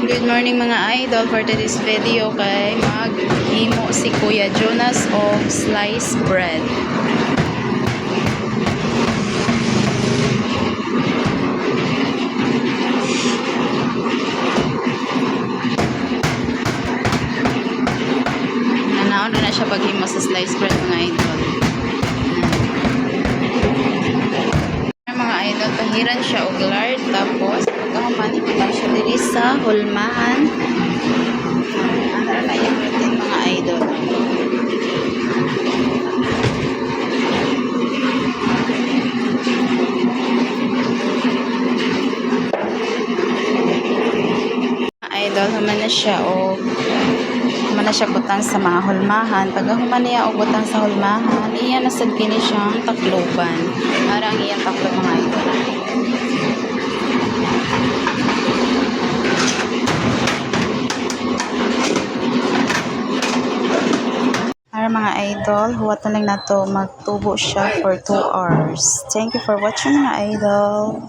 Good morning mga idol. For today's video kay mag-himo si Kuya Jonas of sliced bread. Nanaon na siya paghimo sa sliced bread mga idol. Mga idol, pahiran siya og lard tapos pagkahuman ibutan siya diri sa hulmahan. Ano na yung routine mga idol. Idol, human na siya o human na siya butang sa mga hulmahan. Pag human niya o butang sa hulmahan, iyan nasad kini siyang takloban. Parang iyan taklob mga idol. Para mga idol, huwat na lang na to magtubo siya for 2 hours. Thank you for watching mga idol.